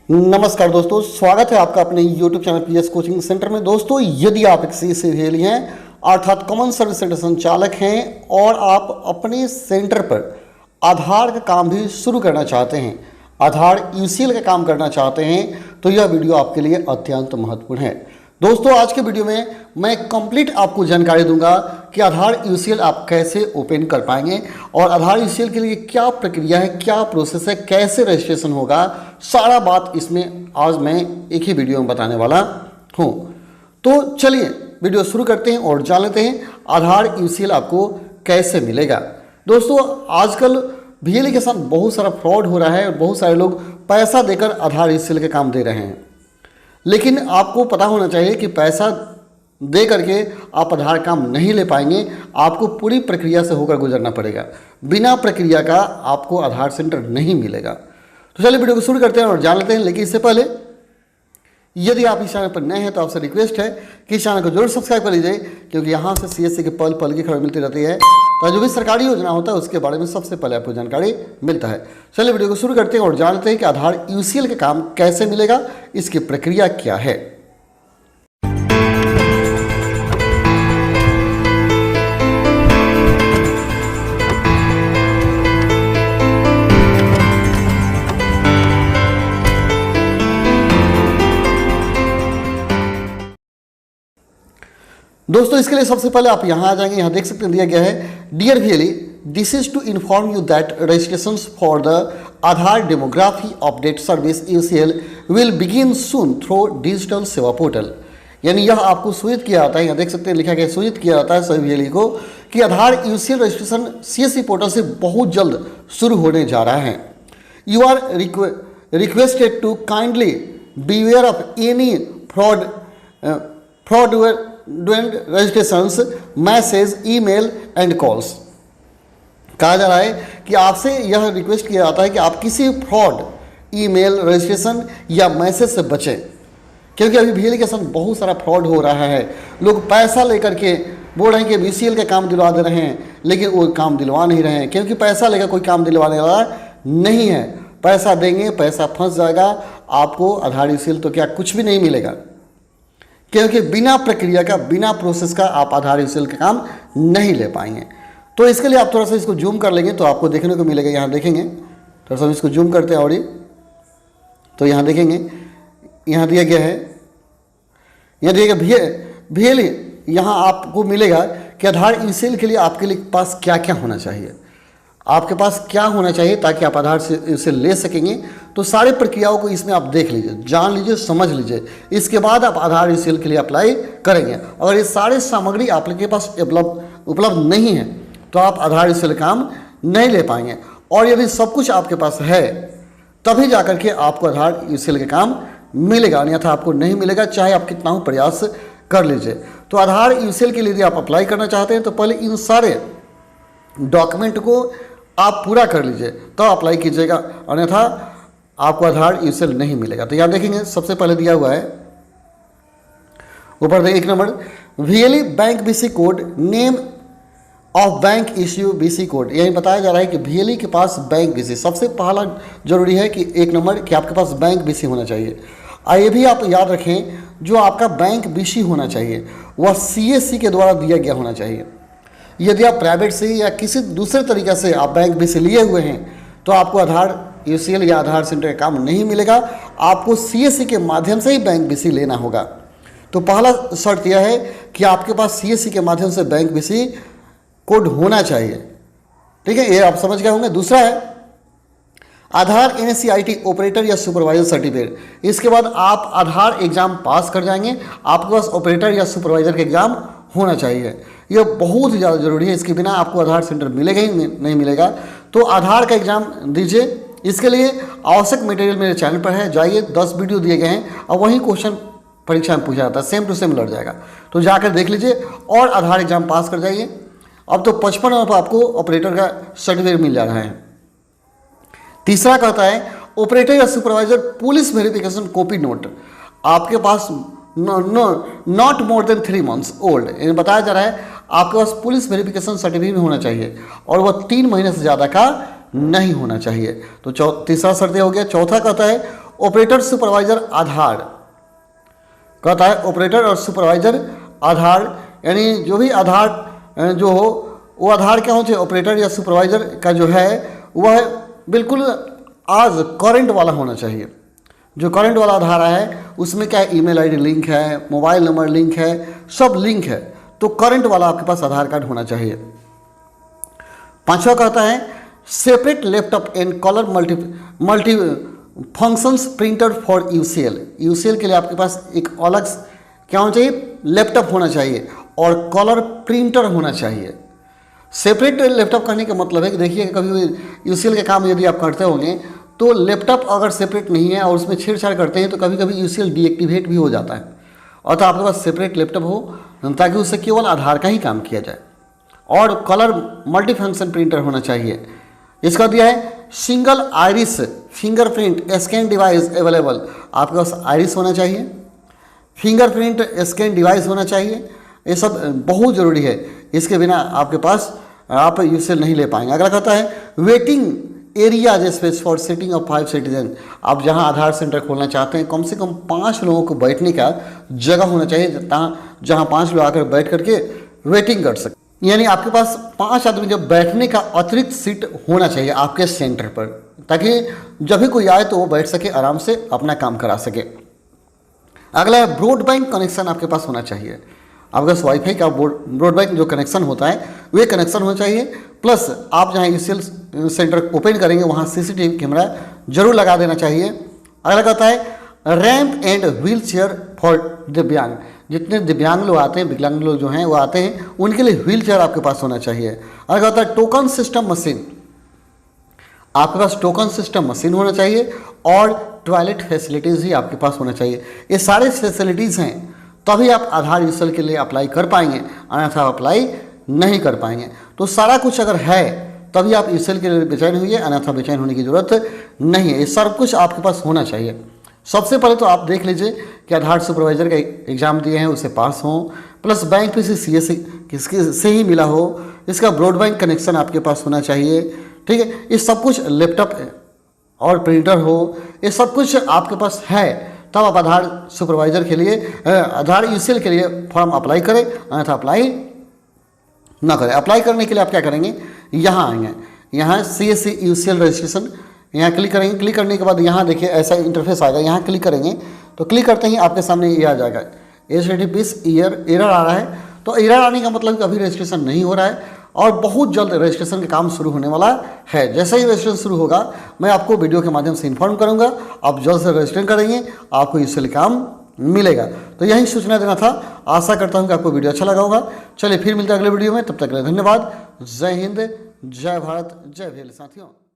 नमस्कार दोस्तों, स्वागत है आपका अपने YouTube channel PS coaching centre में। दोस्तों, यदि आप एक सीएससी हैं अर्थात कॉमन सर्विस सेंटर संचालक हैं और आप अपने सेंटर पर आधार का काम भी शुरू करना चाहते हैं, आधार यूसीएल का काम करना चाहते हैं, तो यह वीडियो आपके लिए अत्यंत महत्वपूर्ण है। दोस्तों, आज के वीडियो में मैं कंप्लीट आपको जानकारी दूंगा कि आधार यूसीएल आप कैसे ओपन कर पाएंगे और आधार यूसीएल के लिए क्या प्रक्रिया है, क्या प्रोसेस है, कैसे रजिस्ट्रेशन होगा, सारा बात इसमें आज मैं एक ही वीडियो में बताने वाला हूं। तो चलिए वीडियो शुरू करते हैं और जान लेते हैं आधार यूसीएल आपको कैसे मिलेगा। दोस्तों, आजकल बीएलई के साथ बहुत सारा फ्रॉड हो रहा है और बहुत सारे लोग पैसा देकर आधार यूसीएल के काम दे रहे हैं, लेकिन आपको पता होना चाहिए कि पैसा दे करके आप आधार काम नहीं ले पाएंगे। आपको पूरी प्रक्रिया से होकर गुजरना पड़ेगा। बिना प्रक्रिया का आपको आधार सेंटर नहीं मिलेगा। तो चलिए वीडियो को शुरू करते हैं और जान लेते हैं। लेकिन इससे पहले यदि आप इस चैनल पर नए हैं तो आपसे रिक्वेस्ट है कि इस चैनल को जरूर सब्सक्राइब कर लीजिए, क्योंकि यहाँ से सीएससी के पल पल की खबर मिलती रहती है। तो जो भी सरकारी योजना होता है उसके बारे में सबसे पहले आपको जानकारी मिलता है। चलिए वीडियो को शुरू करते हैं और जानते हैं कि आधार यूसीएल का काम कैसे मिलेगा, इसकी प्रक्रिया क्या है। दोस्तों, इसके लिए सबसे पहले आप यहाँ आ जाएंगे। यहाँ देख सकते हैं दिया गया है, dear BLE, this is to inform you that registration for the Aadhaar demography update service UCL will begin soon through digital Seva portal. यानी यह आपको सूचित किया जाता है, यहाँ देख सकते हैं लिखा गया, सूचित किया जाता है सभी बीएलई को कि Aadhaar UCL registration CSC portal से बहुत जल्द शुरू होने जा रहा है। You are requested to kindly beware of any fraud registrations, message, email and calls. कहा जा रहा है कि आपसे यह रिक्वेस्ट किया जाता है कि आप किसी फ्रॉड, ईमेल, रजिस्ट्रेशन या मैसेज से बचें, क्योंकि अभी बीएलई के साथ बहुत सारा फ्रॉड हो रहा है। लोग पैसा लेकर के बोल रहे हैं कि यूसीएल का काम दिलवा दे रहे हैं, लेकिन वो काम दिलवा नहीं रहे हैं, क्योंकि पैसा लेकर कोई काम दिलवाने वाला नहीं है। पैसा देंगे, पैसा फंस जाएगा, आपको आधार यूसीएल तो क्या कुछ भी नहीं मिलेगा, क्योंकि बिना प्रक्रिया का, बिना प्रोसेस का आप आधार यूसीएल का काम नहीं ले पाएंगे। तो इसके लिए आप थोड़ा सा इसको जूम कर लेंगे तो आपको देखने को मिलेगा। यहाँ देखेंगे, थोड़ा सा इसको जूम करते हैं और तो यहाँ देखेंगे, यहाँ दिया गया है, यहाँ दिया गया बीएलई, यहाँ आपको मिलेगा कि आधार यूसीएल के लिए आपके लिए पास क्या क्या होना चाहिए, आपके पास क्या होना चाहिए ताकि आप आधार से इसे ले सकेंगे। तो सारी प्रक्रियाओं को इसमें आप देख लीजिए, जान लीजिए, समझ लीजिए, इसके बाद आप आधार यूसीएल के लिए अप्लाई करेंगे। अगर ये सारे सामग्री आपके पास उपलब्ध नहीं है तो आप आधार यूसीएल काम नहीं ले पाएंगे। और यदि सब कुछ आपके पास है तभी जाकर के आपको आधार यूसीएल का काम मिलेगा, अन्यथा आपको नहीं मिलेगा, चाहे आप कितना हो प्रयास कर लीजिए। तो आधार यूसीएल के लिए यदि आप अप्लाई करना चाहते हैं तो पहले इन सारे डॉक्यूमेंट को आप पूरा कर लीजिए, तो अप्लाई कीजिएगा, अन्यथा आपको आधार यूसीएल नहीं मिलेगा। तो यहाँ देखेंगे, सबसे पहले दिया हुआ है ऊपर एक number, BLE bank BC code, name of bank issue BC code. यही बताया जा रहा है कि बीएलई के पास बैंक बीसी सबसे पहला जरूरी है कि एक नंबर कि आपके पास बैंक बीसी होना चाहिए। ये भी आप याद रखें, जो आपका बैंक बीसी होना चाहिए वह सीएससी के द्वारा दिया गया होना चाहिए। यदि आप प्राइवेट से या किसी दूसरे तरीके से आप बैंक बीसी लिए हुए हैं तो आपको आधार यूसीएल या आधार सेंटर का काम नहीं मिलेगा। आपको सीएससी के माध्यम से ही बैंक बीसी लेना होगा। तो पहला शर्त यह है कि आपके पास सीएससी के माध्यम से बैंक बीसी कोड होना चाहिए। ठीक है, ये आप समझ गए होंगे। दूसरा है आधार एनसीआईटी ऑपरेटर या सुपरवाइजर सर्टिफिकेट। इसके बाद आप आधार एग्जाम पास कर जाएंगे, आपके पास ऑपरेटर या सुपरवाइजर का एग्जाम होना चाहिए। यह बहुत ही ज़्यादा जरूरी है, इसके बिना आपको आधार सेंटर मिलेगा ही नहीं मिलेगा। तो आधार का एग्जाम दीजिए। इसके लिए आवश्यक मटेरियल मेरे चैनल पर है, जाइए, 10 वीडियो दिए गए हैं और वही क्वेश्चन परीक्षा में पूछा जाता है, सेम टू सेम लड़ जाएगा। तो जाकर देख लीजिए और आधार एग्जाम पास कर जाइए। अब तो 55 नंबर पर आपको ऑपरेटर का सर्टिफिकेट मिल जा रहा है। तीसरा कहता है ऑपरेटर या supervisor police verification copy note, आपके पास not more than 3 months old. बताया जा रहा है आपके पास पुलिस वेरिफिकेशन सर्टिफिकेट होना चाहिए और वह 3 महीने से ज़्यादा का नहीं होना चाहिए। तो तीसरा शर्त हो गया। चौथा कहता है ऑपरेटर सुपरवाइजर आधार, कहता है ऑपरेटर और सुपरवाइजर आधार, यानी जो भी आधार जो हो वो आधार क्या होना चाहिए, ऑपरेटर या सुपरवाइजर का जो है वह बिल्कुल आज करंट वाला होना चाहिए। जो करंट वाला आधार है उसमें क्या है, ईमेल आईडी लिंक है, मोबाइल नंबर लिंक है, सब लिंक है, तो करंट वाला आपके पास आधार कार्ड होना चाहिए। पांचवा कहता है separate laptop and colour multi functions printer for UCL. UCL के लिए आपके पास एक अलग क्या होना चाहिए, लैपटॉप होना चाहिए और कलर प्रिंटर होना चाहिए। सेपरेट लैपटॉप करने का मतलब है कि देखिए कभी यूसीएल के काम यदि आप करते होंगे तो लैपटॉप अगर सेपरेट नहीं है और उसमें छेड़छाड़ करते हैं तो कभी कभी यूसीएल डीएक्टिवेट भी हो जाता है, और तो आपके पास सेपरेट लैपटॉप हो ताकि उससे केवल आधार का ही काम किया जाए। और कलर मल्टी फंक्शन प्रिंटर होना चाहिए। इसका दिया है single iris fingerprint scan device available, आपके पास आइरिस होना चाहिए, फिंगरप्रिंट स्कैन डिवाइस होना चाहिए, ये सब बहुत ज़रूरी है। इसके बिना आपके पास आप यूसीएल नहीं ले पाएंगे। अगला कहता है waiting area space for sitting of 5 citizen, आप जहां आधार सेंटर खोलना चाहते हैं कम से कम 5 लोगों को बैठने का जगह होना चाहिए, जहां 5 लोग आकर बैठ करके वेटिंग कर सकें, यानी आपके पास 5 आदमी जब बैठने का अतिरिक्त सीट होना चाहिए आपके सेंटर पर, ताकि जब भी कोई आए तो वो बैठ सके, आराम से अपना काम करा सके। अगला है ब्रॉडबैंड कनेक्शन आपके पास होना चाहिए। आपके पास वाईफाई का ब्रॉडबैंड जो कनेक्शन होता है वे कनेक्शन होना चाहिए, प्लस आप जहाँ यूसीएल सेंटर ओपन करेंगे वहाँ सीसीटीवी कैमरा जरूर लगा देना चाहिए। अगला कहता है ramp and wheel chair for दिव्यांग, जितने दिव्यांग लोग आते हैं, विकलांग लोग जो हैं वो आते हैं, उनके लिए व्हील चेयर आपके पास होना चाहिए। अगला कहता है टोकन सिस्टम मशीन, आपके पास टोकन सिस्टम मशीन होना चाहिए और टॉयलेट फैसिलिटीज़ ही आपके पास होना चाहिए। ये सारे फैसिलिटीज़ हैं तभी आप आधार यूसीएल के लिए अप्लाई कर पाएंगे, अन्यथा अप्लाई नहीं कर पाएंगे। तो सारा कुछ अगर है तभी आप यूसीएल के लिए बेचैन हुई है, अन्यथा बेचैन होने की जरूरत नहीं है। ये सब कुछ आपके पास होना चाहिए। सबसे पहले तो आप देख लीजिए कि आधार सुपरवाइजर का एग्जाम दिए हैं उसे पास हों, प्लस बैंक पे से सीएससी किसके से ही मिला हो, इसका ब्रॉडबैंड कनेक्शन आपके पास होना चाहिए, ठीक है। ये सब कुछ लैपटॉप और प्रिंटर हो, ये सब कुछ आपके पास है, तब आप आधार सुपरवाइजर के लिए आधार यूसीएल के लिए फॉर्म अप्लाई करें, अन्यथा अप्लाई ना करें। अप्लाई करने के लिए आप क्या करेंगे, यहाँ आएंगे, यहाँ सीएससी यूसीएल रजिस्ट्रेशन यहाँ क्लिक करेंगे। क्लिक करने के बाद यहाँ देखिए ऐसा इंटरफेस आएगा, यहाँ क्लिक करेंगे तो क्लिक करते ही आपके सामने ये आ जाएगा HTTPS एरर आ रहा है। तो एरर आने का मतलब कि अभी रजिस्ट्रेशन नहीं हो रहा है और बहुत जल्द रजिस्ट्रेशन का काम शुरू होने वाला है। जैसे ही रजिस्ट्रेशन शुरू होगा मैं आपको वीडियो के माध्यम से इन्फॉर्म करूंगा, आप जल्द से रजिस्ट्रेशन करेंगे, आपको इससे काम मिलेगा। तो यही सूचना देना था। आशा करता हूं कि आपको वीडियो अच्छा लगा होगा। चलिए फिर मिलते हैं अगले वीडियो में, तब तक के लिए धन्यवाद। जय हिंद, जय भारत, जय भील साथियों।